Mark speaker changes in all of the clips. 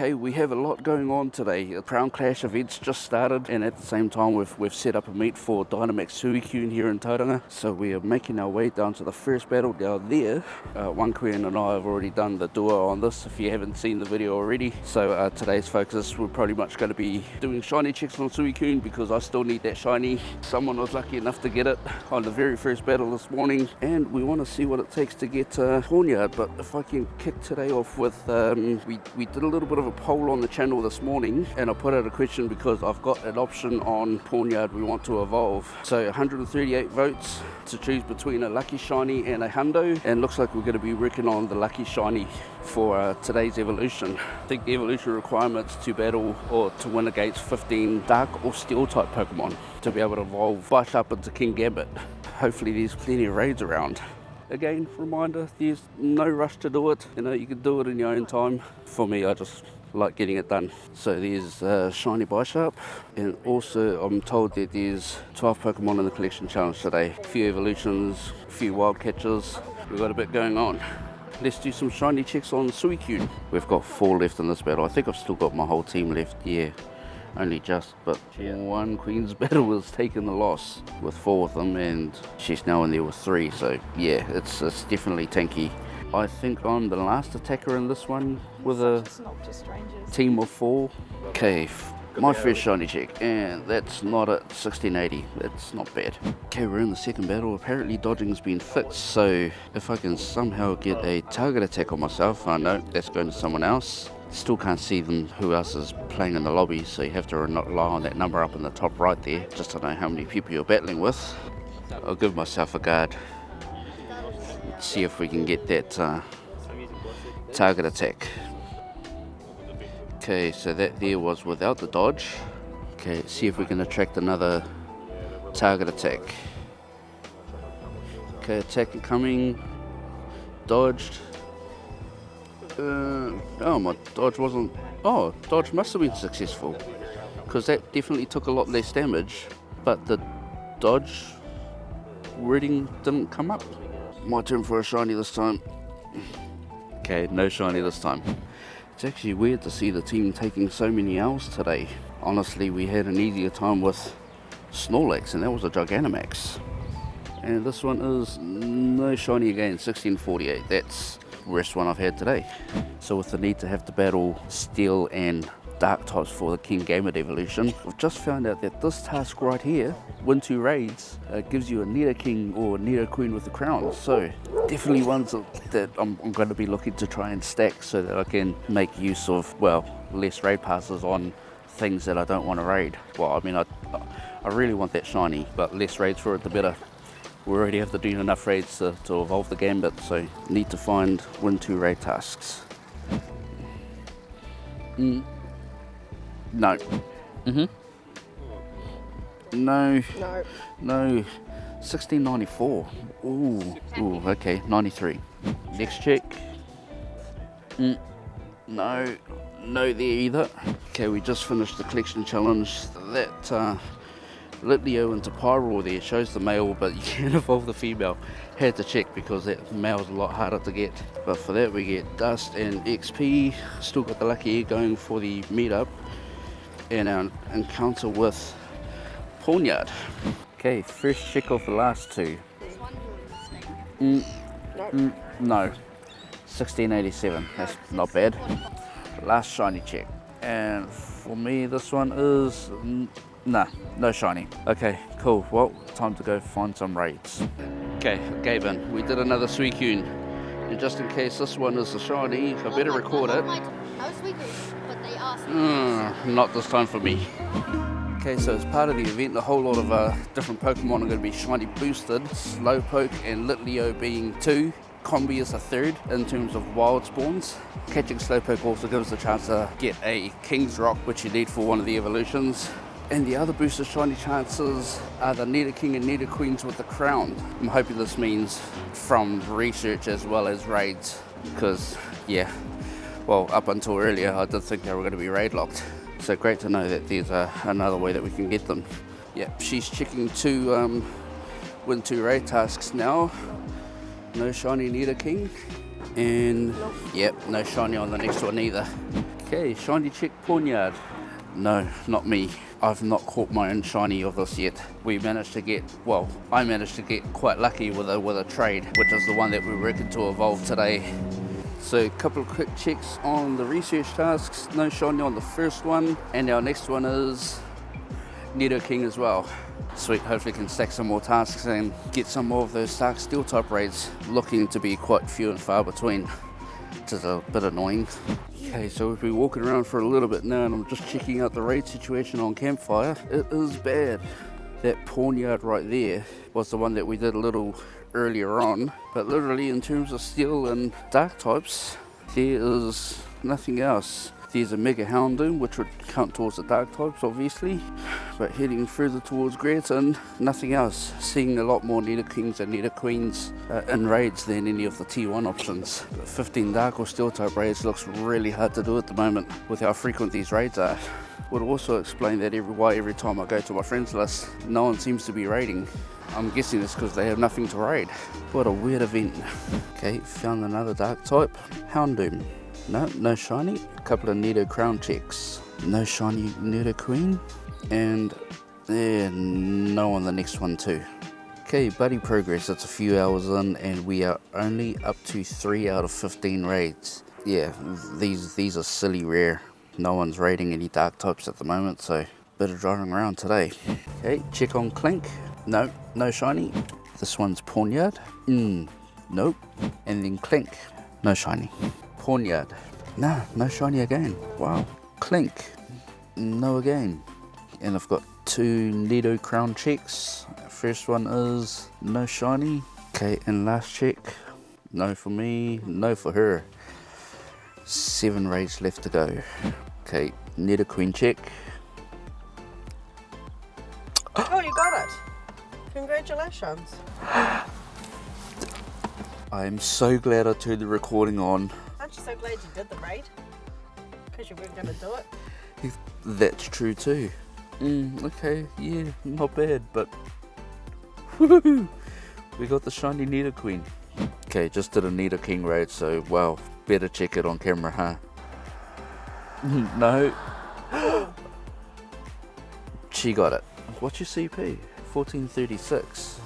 Speaker 1: Okay, we have a lot going on today. The Crown Clash events just started, and at the same time we've set up a meet for Dynamax Suicune here in Tauranga. So we are making our way down to the first battle down there. One Queen and I have already done the duo on this if you haven't seen the video already. So today's focus, we're pretty much going to be doing shiny checks on Suicune because I still need that shiny. Someone was lucky enough to get it on the very first battle this morning, and we want to see what it takes to get Pawniard. But if I can kick today off with, we did a little bit of a poll on the channel this morning, and I put out a question because I've got an option on Pawniard we want to evolve. So 138 votes to choose between a lucky shiny and a hundo, and looks like we're going to be working on the lucky shiny for today's evolution. I think the evolution requirements to battle or to win against 15 dark or steel type Pokemon to be able to evolve right up into Kingambit. Hopefully there's plenty of raids around. Again, reminder, there's no rush to do it. You know, you can do it in your own time. For me, I just like getting it done. So there's shiny Bisharp, and also I'm told that there's 12 Pokemon in the collection challenge today. A few evolutions, a few wild catches. We've got a bit going on. Let's do some shiny checks on Suicune. We've got 4 left in this battle. I think I've still got my whole team left, yeah. Only just, but one Queen's battle was taking the loss with 4 of them, and she's now in there with 3, so yeah, it's definitely tanky. I think I'm the last attacker in this one with a team of 4. Okay, my first shiny check, and that's not at 1680, that's not bad. Okay, we're in the second battle. Apparently dodging's been fixed, so if I can somehow get a target attack on myself, I know that's going to someone else. Still can't see them, who else is playing in the lobby, so you have to rely on that number up in the top right there, just to know how many people you're battling with. I'll give myself a guard. Let's see if we can get that target attack. Okay, so that there was without the dodge. Okay, let's see if we can attract another target attack. Okay, attack incoming. Dodged. Oh, my dodge wasn't... Oh, dodge must have been successful, because that definitely took a lot less damage, but the dodge reading didn't come up. My turn for a shiny this time. Okay, no shiny this time. It's actually weird to see the team taking so many L's today. Honestly, we had an easier time with Snorlax, and that was a Dynamax. And this one is no shiny again, 1648. That's worst one I've had today. So with the need to have to battle steel and dark types for the Kingambit evolution, I've just found out that this task right here, win 2 raids, gives you a Nidoking or Nidoqueen with the crown. So definitely ones that I'm going to be looking to try and stack so that I can make use of, well, less raid passes on things that I don't want to raid. Well, I mean, I really want that shiny, but less raids for it the better. We already have to do enough raids to evolve the Gambit, so need to find win 2 raid tasks. No. No. 1694. Ooh, okay, 93. Next check. No there either. Okay, we just finished the collection challenge. That Litleo into Pyroar there shows the male, but you can't evolve the female. Had to check because that male's a lot harder to get. But for that we get Dust and XP. Still got the lucky egg going for the meetup. And our encounter with Pawniard. Okay, first check of the last 2. No. 1687, that's not bad. Last shiny check. And for me this one is... Nah, no shiny. Okay, cool. Well, time to go find some raids. Okay, gave in. We did another Suicune. And just in case this one is a shiny, I better record it. Not this time for me. Okay, so as part of the event, a whole lot of different Pokemon are going to be shiny boosted. Slowpoke and Litleo being 2. Combi is a 3rd in terms of wild spawns. Catching Slowpoke also gives us a chance to get a King's Rock, which you need for one of the evolutions. And the other boosted shiny chances are the Nidoking and Nidoqueens with the crown. I'm hoping this means from research as well as raids, because yeah, well, up until earlier I did think they were going to be raid locked. So great to know that there's another way that we can get them. Yeah, she's checking 2 win 2 raid tasks now. No shiny Nidoking, and yep, no shiny on the next one either. Okay, shiny check Pawniard. No, not me. I've not caught my own shiny of this yet. We managed to get, well, I managed to get quite lucky with a trade, which is the one that we reckon to evolve today. So a couple of quick checks on the research tasks. No shiny on the first one, and our next one is Nidoking as well. Sweet, hopefully can stack some more tasks and get some more of those dark steel type raids, looking to be quite few and far between, which is a bit annoying. Okay, so we've been walking around for a little bit now and I'm just checking out the raid situation on Campfire. It is bad. That Pawniard right there was the one that we did a little earlier on, but literally in terms of steel and dark types, there is nothing else. There's a Mega Houndoom, which would count towards the dark types obviously, but heading further towards Greaton, nothing else. Seeing a lot more Nidokings and Nidoqueens in raids than any of the T1 options. 15 dark or steel type raids looks really hard to do at the moment with how frequent these raids are. Would also explain that why every time I go to my friends list, no one seems to be raiding. I'm guessing it's because they have nothing to raid. What a weird event. Okay, found another dark type, Houndoom. No shiny. A couple of Nido crown checks. No shiny Nidoqueen. And no on the next one too. Okay, buddy progress. It's a few hours in and we are only up to 3 out of 15 raids. Yeah, these are silly rare. No one's raiding any dark types at the moment, so bit of driving around today. Okay, check on Clink. No shiny. This one's Pawniard. Nope. And then Clink. No shiny. Pawniard. No shiny again. Wow. Clink. No again. And I've got 2 Nido crown checks. First one is no shiny. Okay, and last check. No for me, no for her. 7 raids left to go. Okay, Nidoqueen check.
Speaker 2: Oh, you got it. Congratulations.
Speaker 1: I'm so glad I turned the recording on.
Speaker 2: Aren't you so glad you did the raid? Because you weren't going to do it.
Speaker 1: That's true too. Okay, yeah, not bad, but woohoo! We got the shiny Nidoqueen. Okay, just did a Nidoking raid, so wow, better check it on camera, huh? No. She got it. What's your CP? 1436.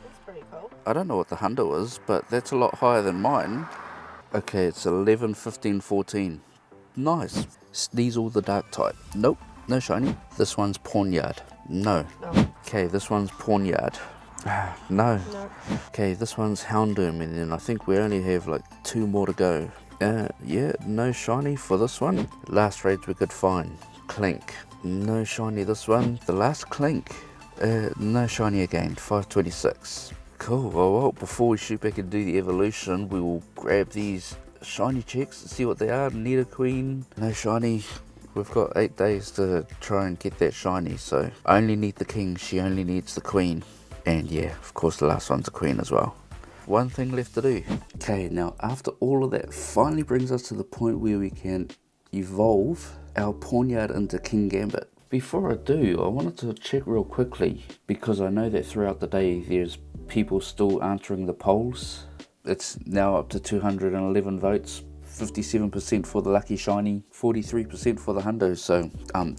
Speaker 2: That's pretty cool.
Speaker 1: I don't know what the hundo is, but that's a lot higher than mine. Okay, it's 11, 15, 14. Nice. These all the dark type. Nope, no shiny. This one's Pawniard. No. Okay, this one's Pawniard. No. Okay, this one's Houndoom, and then I think we only have like 2 more to go. Yeah, no shiny for this one. Last raids we could find. Clink. No shiny this one. The last Clink. No shiny again. 526. Cool. Well, before we shoot back and do the evolution, we will grab these shiny checks and see what they are. Nidoqueen. No shiny. We've got 8 days to try and get that shiny, so I only need the king, she only needs the queen. And yeah, of course the last one's a queen as well. One thing left to do. Okay, now after all of that, finally brings us to the point where we can evolve our Pawniard into Kingambit. Before I do, I wanted to check real quickly, because I know that throughout the day there's people still answering the polls. It's now up to 211 votes. 57% for the lucky shiny, 43% for the hundo. So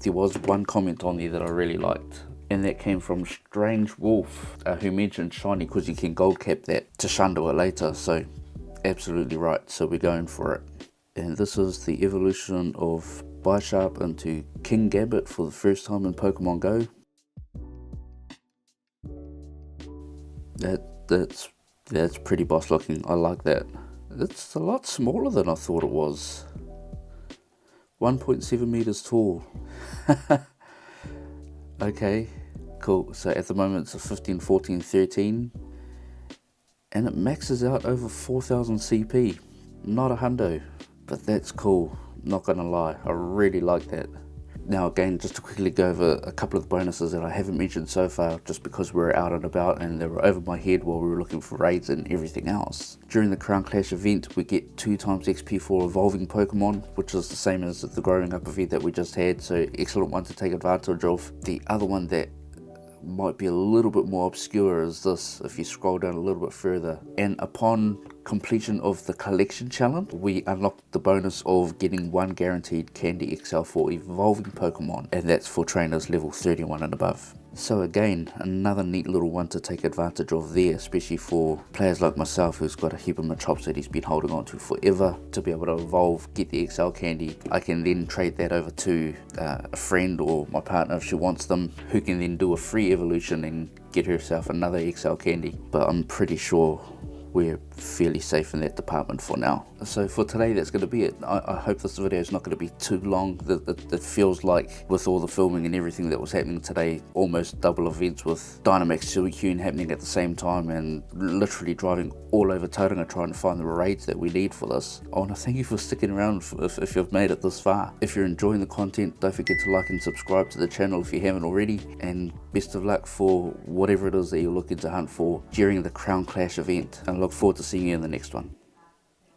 Speaker 1: there was one comment on there that I really liked, and that came from Strange Wolf, who mentioned shiny because you can gold cap that to shundo it later. So absolutely right, so we're going for it. And this is the evolution of Bisharp into Kingambit for the first time in Pokemon Go. That's pretty boss looking. I like that. It's a lot smaller than I thought it was. 1.7 meters tall. Okay, cool. So at the moment it's a 15, 14, 13. And it maxes out over 4,000 CP. Not a hundo, but that's cool. Not gonna lie, I really like that. Now again, just to quickly go over a couple of the bonuses that I haven't mentioned so far, just because we were out and about and they were over my head while we were looking for raids and everything else. During the Crown Clash event, we get 2 times XP for evolving Pokemon, which is the same as the growing up event that we just had, so excellent one to take advantage of. The other one that might be a little bit more obscure as this if you scroll down a little bit further. And upon completion of the collection challenge, we unlocked the bonus of getting 1 guaranteed Candy XL for evolving Pokemon, and that's for trainers level 31 and above. So again, another neat little one to take advantage of there, especially for players like myself who's got a heap of Machops that he's been holding on to forever, to be able to evolve, get the XL candy. I can then trade that over to a friend or my partner if she wants them, who can then do a free evolution and get herself another XL candy. But I'm pretty sure we're fairly safe in that department for now. So for today, that's going to be it. I hope this video is not going to be too long. It feels like with all the filming and everything that was happening today, almost double events with Dynamax Suicune happening at the same time, and literally driving all over Tauranga trying to find the raids that we need for this. I want to thank you for sticking around if you've made it this far. If you're enjoying the content, don't forget to like and subscribe to the channel if you haven't already, and best of luck for whatever it is that you're looking to hunt for during the Crown Clash event, and I look forward to seeing you in the next one.